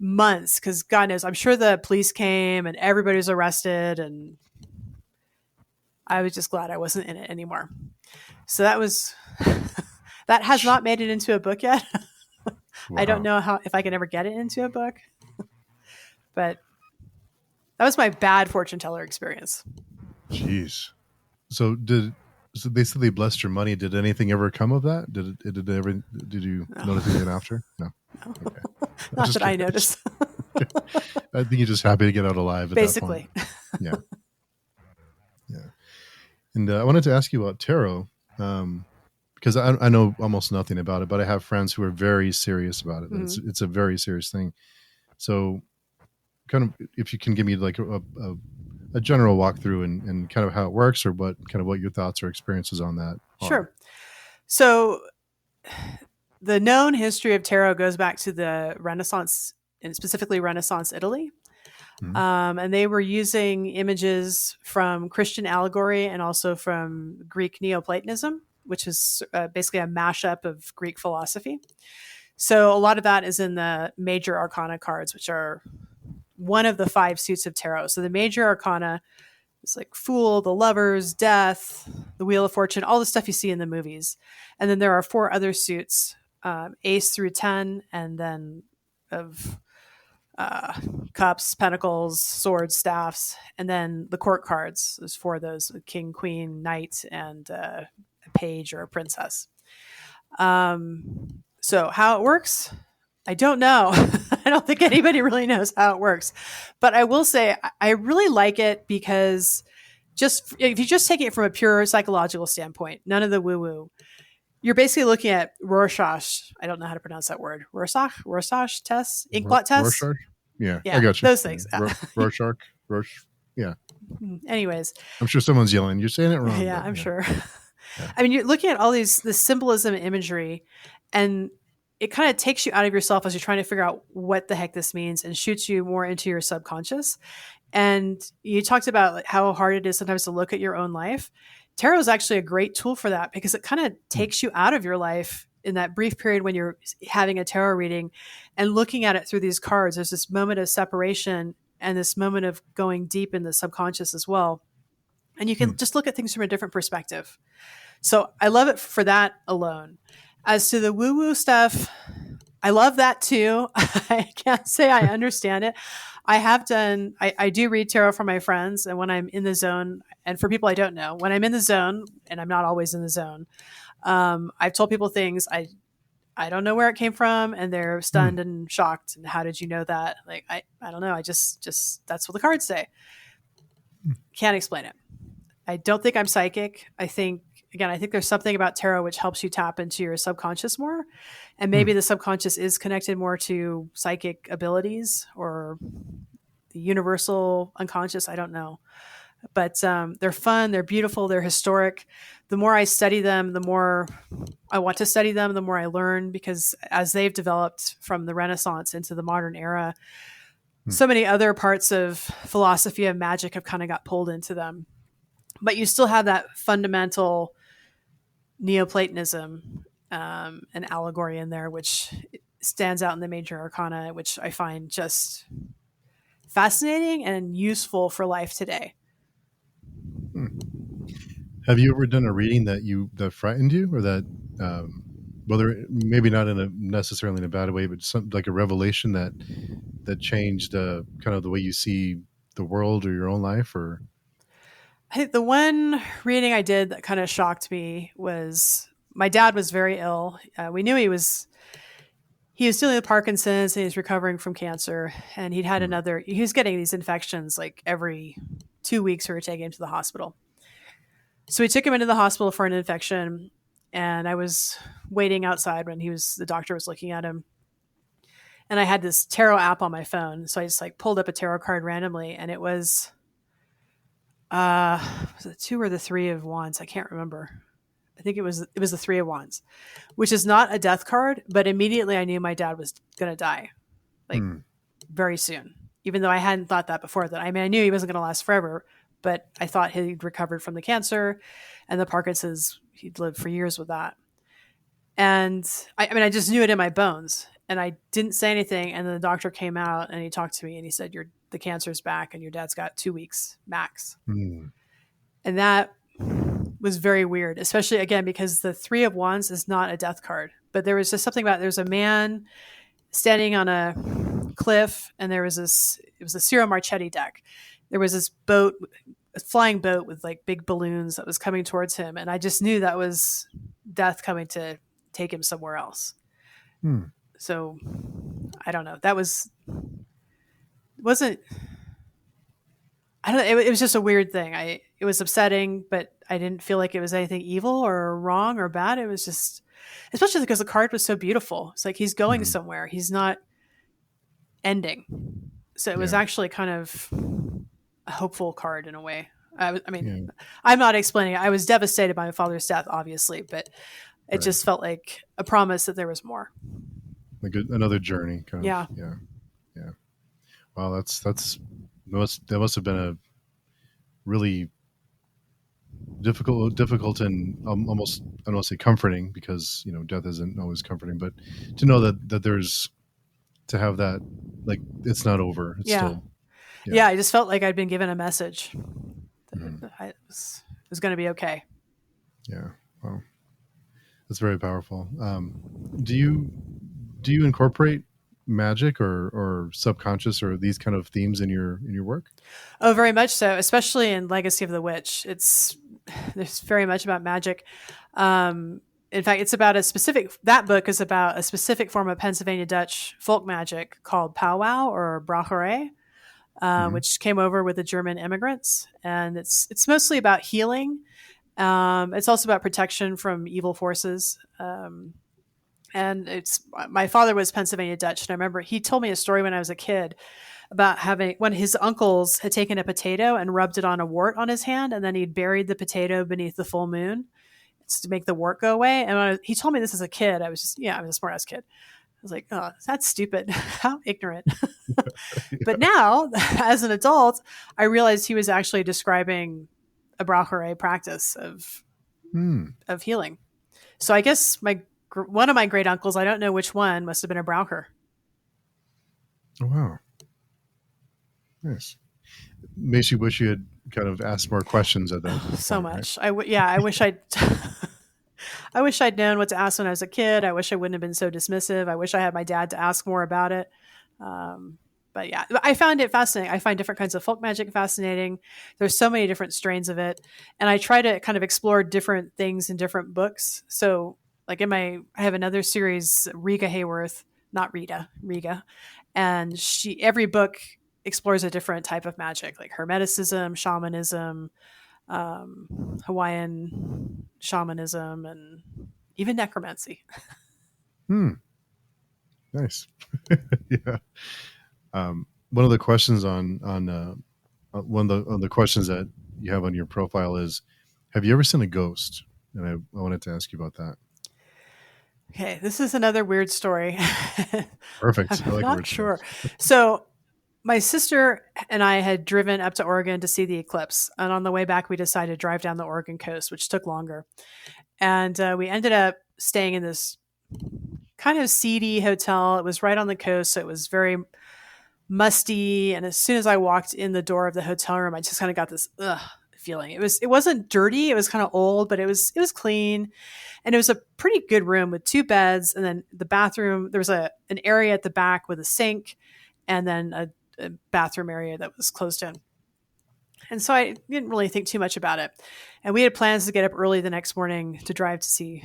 months because God knows, I'm sure the police came and everybody was arrested, and I was just glad I wasn't in it anymore. So that was that has not made it into a book yet. Wow. I don't know if I can ever get it into a book, but that was my bad fortune teller experience. Jeez. So they said they blessed your money. Did anything ever come of that? Did you notice anything after? No. Okay. Not that I noticed. I think you're just happy to get out alive. Basically. That point. Yeah. And I wanted to ask you about tarot because I know almost nothing about it, but I have friends who are very serious about it. Mm-hmm. It's a very serious thing. So, kind of, if you can give me like a general walkthrough and kind of how it works, or what your thoughts or experiences on that are. Sure. So the known history of tarot goes back to the Renaissance, and specifically Renaissance Italy. Mm-hmm. And they were using images from Christian allegory and also from Greek Neoplatonism, which is basically a mashup of Greek philosophy. So a lot of that is in the major arcana cards, which are one of the 5 suits of tarot. So the major arcana is like Fool, the Lovers, Death, the Wheel of Fortune, all the stuff you see in the movies. And then there are 4 other suits, Ace through 10, and then of cups, pentacles, swords, staffs, and then the court cards. There's 4 of those: a king, queen, knight, and a page or a princess. So how it works, I don't know. I don't think anybody really knows how it works. But I will say I really like it because if you just take it from a pure psychological standpoint, none of the woo-woo, you're basically looking at Rorschach. I don't know how to pronounce that word. Rorschach tests? Inkblot tests? Rorschach? Yeah, I got you. Those things. Rorschach. Yeah. Anyways. I'm sure someone's yelling. You're saying it wrong. Yeah, I'm sure. Yeah. I mean, you're looking at all the symbolism and imagery, and it kind of takes you out of yourself as you're trying to figure out what the heck this means and shoots you more into your subconscious. And you talked about how hard it is sometimes to look at your own life. Tarot is actually a great tool for that because it kind of takes you out of your life in that brief period when you're having a tarot reading and looking at it through these cards. There's this moment of separation and this moment of going deep in the subconscious as well. And you can just look at things from a different perspective. So I love it for that alone. As to the woo-woo stuff, I love that too. I can't say I understand it. I do read tarot for my friends, and when I'm in the zone, and for people I don't know, when I'm in the zone, and I'm not always in the zone, I've told people things I don't know where it came from, and they're stunned and shocked. And how did you know that? Like, I don't know. I just that's what the cards say. Can't explain it. I don't think I'm psychic. I think there's something about tarot which helps you tap into your subconscious more. And maybe the subconscious is connected more to psychic abilities or the universal unconscious. I don't know. But they're fun. They're beautiful. They're historic. The more I study them, the more I want to study them, the more I learn, because as they've developed from the Renaissance into the modern era, so many other parts of philosophy of magic have kind of got pulled into them. But you still have that fundamental Neoplatonism, an allegory in there, which stands out in the major arcana, which I find just fascinating and useful for life today. Hmm. Have you ever done a reading that frightened you, or that whether maybe not in a necessarily in a bad way, but some like a revelation that changed kind of the way you see the world or your own life, or I think the one reading I did that kind of shocked me was my dad was very ill. We knew he was dealing with Parkinson's and he was recovering from cancer, and hmm, he was getting these infections like every 2 weeks. We were taking him to the hospital. So we took him into the hospital for an infection, and I was waiting outside when the doctor was looking at him. And I had this tarot app on my phone. So I just like pulled up a tarot card randomly, and it was it two or the three of wands? I can't remember. I think it was the three of wands, which is not a death card, but immediately I knew my dad was gonna die, like hmm, very soon. Even though I hadn't thought that before. That I mean, I knew he wasn't gonna last forever, but I thought he'd recovered from the cancer, and the Parkinson's. He'd lived for years with that, and I mean, I just knew it in my bones, and I didn't say anything. And then the doctor came out and he talked to me and he said, the cancer's back, and your dad's got 2 weeks max." hmm, And that was very weird, especially again because the three of wands is not a death card, but there was just something about there's a man standing on a cliff, and there was this. It was a Ciro Marchetti deck. There was this boat, a flying boat with like big balloons that was coming towards him, and I just knew that was death coming to take him somewhere else. hmm. So I don't know. That wasn't. I don't. It was just a weird thing. It was upsetting, but I didn't feel like it was anything evil or wrong or bad. It was just, especially because the card was so beautiful. It's like he's going Hmm. somewhere. He's not ending. So it was Yeah, actually kind of a hopeful card in a way. I mean, yeah, I'm not explaining it. I was devastated by my father's death, obviously, but it right. just felt like a promise that there was more. Like another journey, kind of. Yeah. Yeah, yeah. Wow, that must have been a really difficult and almost I don't want to say comforting, because death isn't always comforting, but to know that there's to have that, like, it's not over. It's Yeah. still, yeah. Yeah. I just felt like I'd been given a message Hmm. that it was going to be okay. Yeah. Wow, that's very powerful. Do you incorporate magic or subconscious or these kind of themes in your work? Oh, very much so, especially in Legacy of the Witch. There's very much about magic. In fact, that book is about a specific form of Pennsylvania Dutch folk magic called powwow or brachare, Hmm. which came over with the German immigrants, and it's mostly about healing. It's also about protection from evil forces. And it's my father was Pennsylvania Dutch, and I remember he told me a story when I was a kid about having when his uncles had taken a potato and rubbed it on a wart on his hand, and then he'd buried the potato beneath the full moon to make the wart go away. And he told me this as a kid, I was a smart ass kid. I was like, oh, that's stupid. How ignorant. But now, as an adult, I realized he was actually describing a brachare practice Hmm. of healing. So I guess one of my great uncles, I don't know which one, must have been a browker. Oh, wow. Nice. Makes you wish you had kind of asked more questions at that So point, right? much. I wish I'd I wish I'd known what to ask when I was a kid. I wish I wouldn't have been so dismissive. I wish I had my dad to ask more about it. Um, but yeah, I found it fascinating. I find different kinds of folk magic fascinating. There's so many different strains of it, and I try to kind of explore different things in different books. So, like I have another series, Riga Hayworth, not Rita, Riga, and every book explores a different type of magic, like Hermeticism, shamanism, Hawaiian shamanism, and even necromancy. Hmm. Nice. Yeah. One of the questions one of the questions that you have on your profile is, have you ever seen a ghost? And I wanted to ask you about that. Okay, this is another weird story. I'm Perfect. I like not weird sure. stories. So my sister and I had driven up to Oregon to see the eclipse. And on the way back, we decided to drive down the Oregon coast, which took longer. And we ended up staying in this kind of seedy hotel. It was right on the coast. So it was very musty. And as soon as I walked in the door of the hotel room, I just kind of got this feeling. It wasn't dirty. It was kind of old, but it was clean. And it was a pretty good room with two beds. And then the bathroom, there was an area at the back with a sink and then a bathroom area that was closed in. And so I didn't really think too much about it. And we had plans to get up early the next morning to drive to see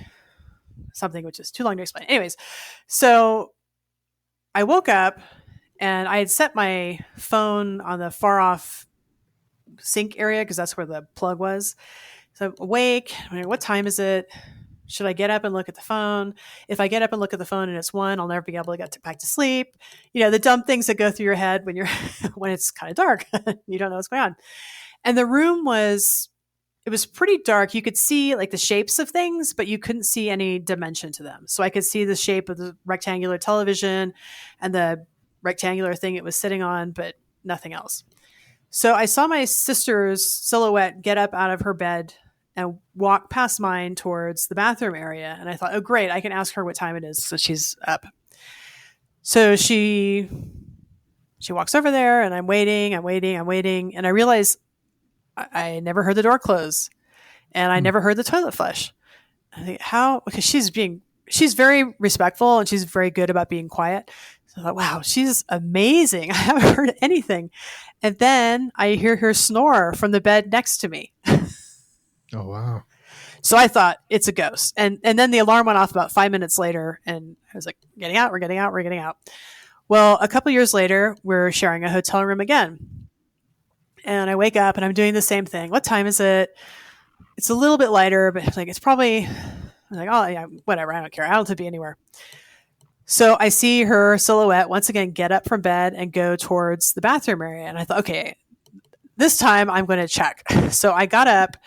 something, which is too long to explain. Anyways, so I woke up and I had set my phone on the far off sink area because that's where the plug was. So I'm awake. I'm like, what time is it? Should I get up and look at the phone? If I get up and look at the phone and it's 1, I'll never be able to get back to sleep. The dumb things that go through your head when you're when it's kind of dark. You don't know what's going on. And the room it was pretty dark. You could see like the shapes of things, but you couldn't see any dimension to them. So I could see the shape of the rectangular television and the rectangular thing it was sitting on, but nothing else. So I saw my sister's silhouette get up out of her bed and walk past mine towards the bathroom area. And I thought, oh, great, I can ask her what time it is. So she's up. So she walks over there and I'm waiting. And I realize I never heard the door close and I never heard the toilet flush. I think how, because she's very respectful and she's very good about being quiet. So I thought, wow, she's amazing. I haven't heard anything. And then I hear her snore from the bed next to me. Oh, wow. So I thought it's a ghost. And then the alarm went off about 5 minutes later. And I was like, we're getting out. Well, a couple years later, we're sharing a hotel room again. And I wake up and I'm doing the same thing. What time is it? It's a little bit lighter, but like it's probably, I'm like, oh yeah, whatever. I don't care. I don't have to be anywhere. So I see her silhouette once again get up from bed and go towards the bathroom area. And I thought, okay, this time I'm going to check. So I got up.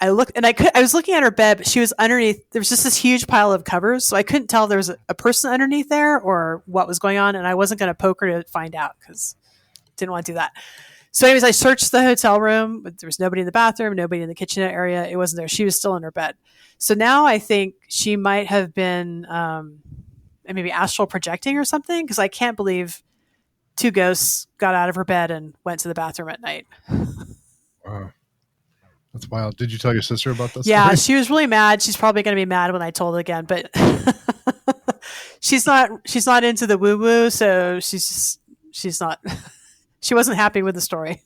I looked and I was looking at her bed, but she was underneath. There was just this huge pile of covers. So I couldn't tell if there was a person underneath there or what was going on. And I wasn't going to poke her to find out because I didn't want to do that. So anyways, I searched the hotel room, but there was nobody in the bathroom, nobody in the kitchenette area. It wasn't there. She was still in her bed. So now I think she might have been maybe astral projecting or something because I can't believe 2 ghosts got out of her bed and went to the bathroom at night. Wow. That's wild. Did you tell your sister about this? Yeah, story? She was really mad. She's probably going to be mad when I told her again, but she's not into the woo woo, so she's not. She wasn't happy with the story.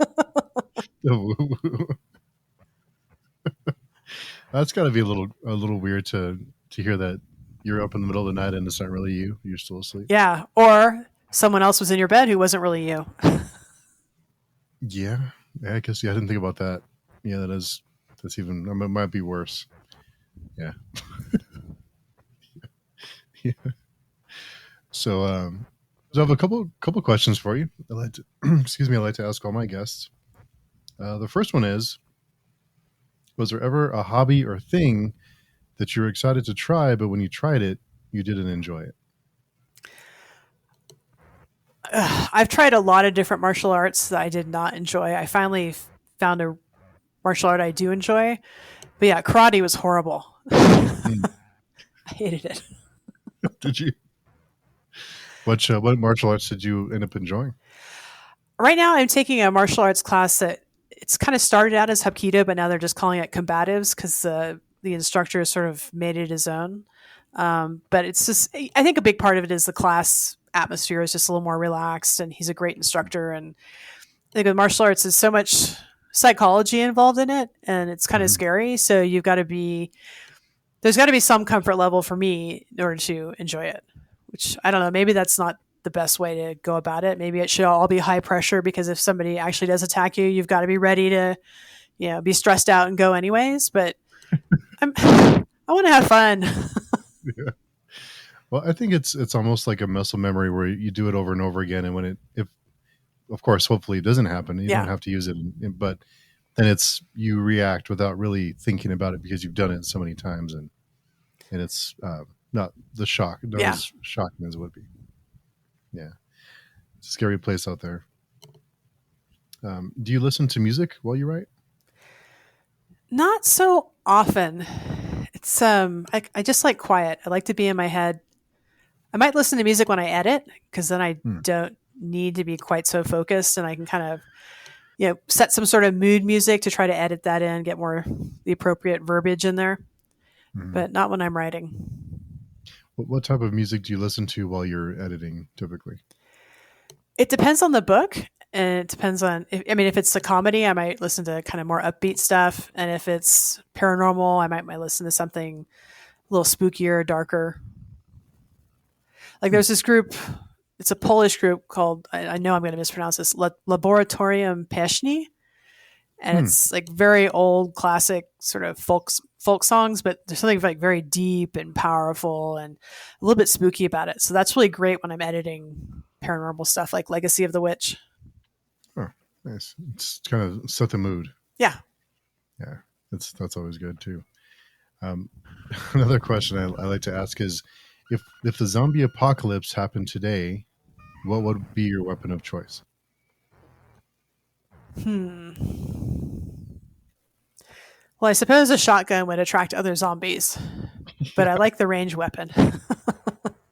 That's got to be a little weird to hear that you're up in the middle of the night and it's not really you. You're still asleep. Yeah, or someone else was in your bed who wasn't really you. Yeah, I guess. Yeah, I didn't think about that. Yeah, that's even. It might be worse. Yeah. Yeah. So, I have a couple questions for you. I like to, I like to ask all my guests. The first one is: was there ever a hobby or thing that you were excited to try, but when you tried it, you didn't enjoy it? I've tried a lot of different martial arts that I did not enjoy. I finally found a martial art I do enjoy. But yeah, karate was horrible. I hated it. Did you? What martial arts did you end up enjoying? Right now, I'm taking a martial arts class that it's kind of started out as Hapkido, but now they're just calling it combatives because the instructor has sort of made it his own. But it's just, I think a big part of it is the class atmosphere is just a little more relaxed, and he's a great instructor. And I think with martial arts, there's so much psychology involved in it, and it's kind of scary. So there's got to be some comfort level for me in order to enjoy it, which I don't know. Maybe that's not the best way to go about it. Maybe it should all be high pressure because if somebody actually does attack you, you've got to be ready to, be stressed out and go anyways. But I want to have fun. Yeah. Well, I think it's almost like a muscle memory where you do it over and over again, and when if of course, hopefully it doesn't happen. You don't have to use it, but then you react without really thinking about it because you've done it so many times, and it's not the shock, not as shocking as it would be. Yeah, it's a scary place out there. Do you listen to music while you write? Not so often. It's I just like quiet. I like to be in my head. I might listen to music when I edit because then I Hmm. don't need to be quite so focused, and I can kind of set some sort of mood music to try to edit that in, get more the appropriate verbiage in there, Mhm. but not when I'm writing. What type of music do you listen to while you're editing typically? It depends on the book, and it depends on. If it's a comedy, I might listen to kind of more upbeat stuff, and if it's paranormal, I might listen to something a little spookier, darker. Like Hmm. there's this group. It's a Polish group called. I know I'm going to mispronounce this. Laboratorium Peshni, and Hmm. it's like very old classic sort of folk songs, but there's something like very deep and powerful and a little bit spooky about it. So that's really great when I'm editing paranormal stuff like Legacy of the Witch. Oh, nice. It's kind of set the mood. Yeah. Yeah, that's always good too. Um, another question I like to ask is, if the zombie apocalypse happened today, what would be your weapon of choice? Hmm. Well, I suppose a shotgun would attract other zombies, but I Yeah, like the range weapon.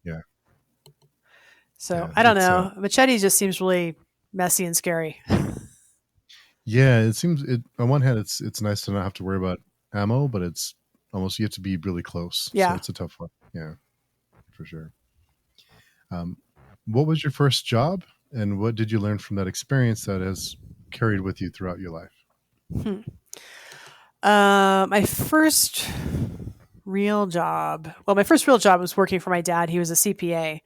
yeah, So yeah. I don't know. Machete just seems really messy and scary. Yeah. It seems it. On one hand, it's nice to not have to worry about ammo, but it's almost you have to be really close, so Yeah. it's a tough one. Yeah, for sure. Um, what was your first job, and what did you learn from that experience that has carried with you throughout your life? Hmm. My first real job. Well, my first real job was working for my dad. He was a CPA.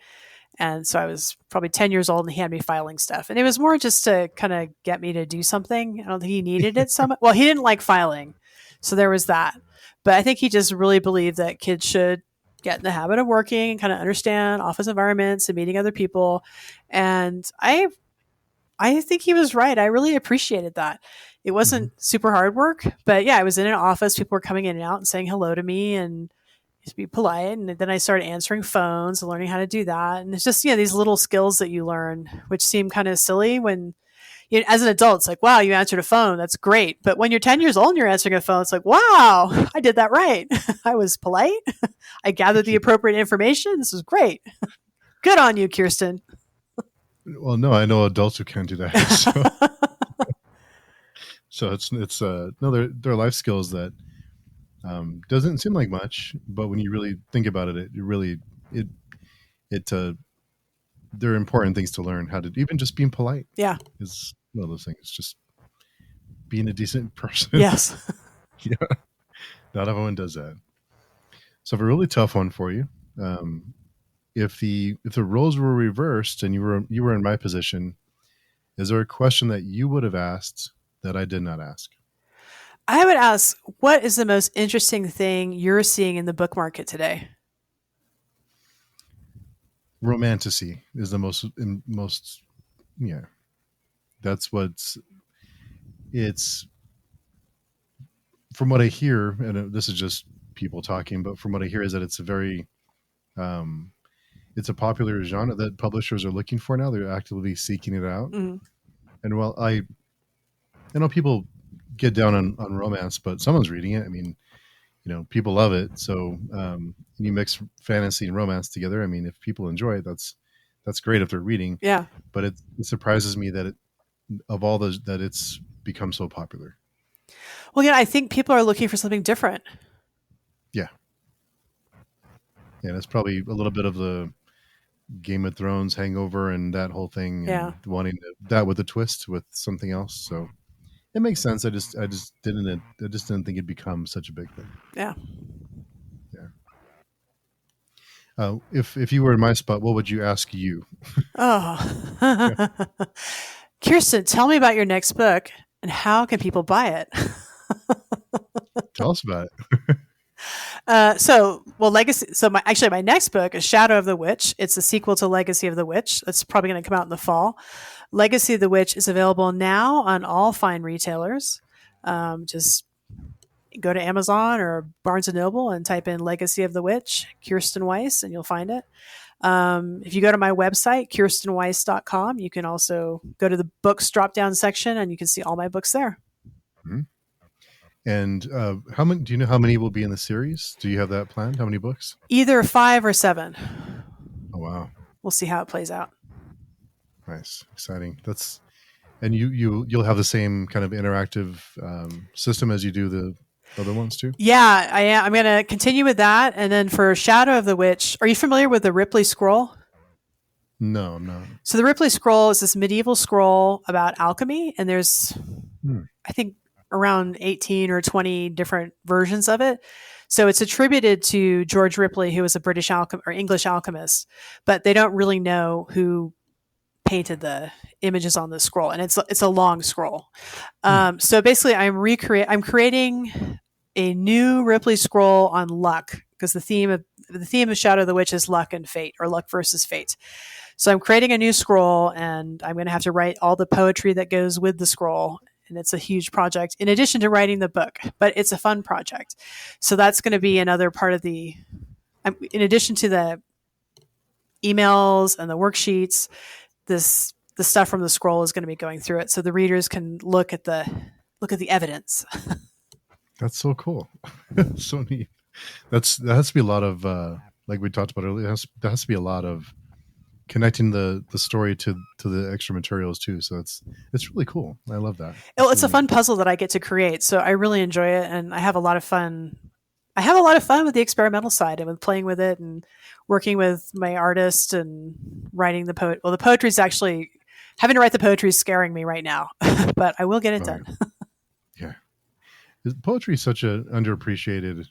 And so I was probably 10 years old and he had me filing stuff. And it was more just to kind of get me to do something. I don't think he needed it so much. Well, he didn't like filing. So there was that. But I think he just really believed that kids should get in the habit of working and kind of understand office environments and meeting other people. And I think he was right. I really appreciated that. It Hmm. wasn't super hard work, but yeah, I was in an office. People were coming in and out and saying hello to me and to be polite. And then I started answering phones and learning how to do that. And it's just, these little skills that you learn, which seem kind of silly when, as an adult, it's like, wow, you answered a phone. That's great. But when you're 10 years old and you're answering a phone, it's like, wow, I did that right. I was polite. I gathered the Yeah. appropriate information. This is great. Good on you, Kirsten. Well, no, I know adults who can't do that. So it's no, they're life skills that doesn't seem like much, but when you really think about it, it really it it they're important things to learn. How to even just being polite Yeah. is one of those things. Just being a decent person. Yes. Yeah, not everyone does that. So I have a really tough one for you. Um, if the roles were reversed and you were in my position, is there a question that you would have asked that I did not ask? I would ask, what is the most interesting thing you're seeing in the book market today? Romanticy is the most yeah. That's what's it's from what I hear, and this is just people talking, but from what I hear is that um, it's a popular genre that publishers are looking for now. They're actively seeking it out. Mm, And while I know people get down on romance, but someone's reading it. I mean, people love it. So you mix fantasy and romance together. I mean, if people enjoy it, that's great if they're reading. yeah. But it surprises me that of all those that it's become so popular. Well, yeah, I think people are looking for something different. Yeah, and it's probably a little bit of the Game of Thrones hangover and that whole thing, Yeah. and wanting that with a twist with something else. So it makes sense. I just didn't think it'd become such a big thing. Yeah. Yeah. If you were in my spot, what would you ask you? Yeah. Oh. Kirsten, tell me about your next book and how can people buy it? Tell us about it. Legacy. So my next book is Shadow of the Witch. It's a sequel to Legacy of the Witch. It's probably going to come out in the fall. Legacy of the Witch is available now on all fine retailers. Just go to Amazon or Barnes and Noble and type in Legacy of the Witch, Kirsten Weiss, and you'll find it. If you go to my website, kirstenweiss.com, you can also go to the books drop down section and you can see all my books there. Mhm. And how many? Do you know how many will be in the series? Do you have that planned? How many books? Either 5 or 7. Oh wow, We'll see how it plays out. nice, exciting. That's and you'll have the same kind of interactive system as you do the other ones too. Yeah, I am. I'm going to continue with that. And then for Shadow of the Witch, are you familiar with the Ripley Scroll? No, I'm not. So the Ripley Scroll is this medieval scroll about alchemy, and there's, I think, around 18 or 20 different versions of it. So it's attributed to George Ripley, who was a British or English alchemist, but they don't really know who painted the images on the scroll, and it's a long scroll. So basically, I'm creating a new Ripley Scroll on luck, because the theme of Shadow of the Witch is luck and fate, or luck versus fate. So I'm creating a new scroll, and I'm going to have to write all the poetry that goes with the scroll. And it's a huge project in addition to writing the book, but it's a fun project. So that's going to be another part of in addition to the emails and the worksheets, the stuff from the scroll is going to be going through it. So the readers can look at the evidence. That's so cool. So neat. That has to be a lot of like we talked about earlier. There has to be a lot of connecting the story to the extra materials too. So it's really cool. I love that. It's a fun puzzle that I get to create. So I really enjoy it, and I have a lot of fun. I have a lot of fun with the experimental side and with playing with it and working with my artist and writing the poet. Well, the poetry is actually having to write the poetry is scaring me right now, but I will get it done. Yeah, poetry is such an underappreciated,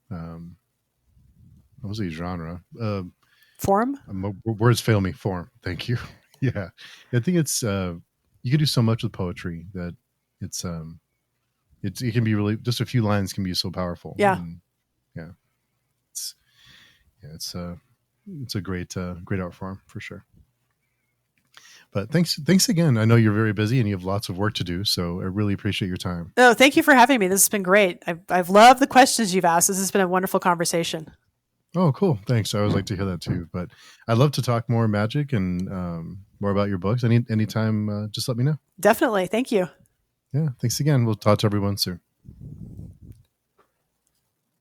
what was the genre? Form? Words fail me. Form. Thank you. Yeah, I think it's you can do so much with poetry that it can be really, just a few lines can be so powerful. Yeah, and, yeah. It's a great art form for sure. But thanks again. I know you're very busy and you have lots of work to do, so I really appreciate your time. No, thank you for having me. This has been great. I've loved the questions you've asked. This has been a wonderful conversation. Oh, cool. Thanks. I always like to hear that too. But I'd love to talk more magic and more about your books. Anytime, just let me know. Definitely. Thank you. Yeah. Thanks again. We'll talk to everyone soon.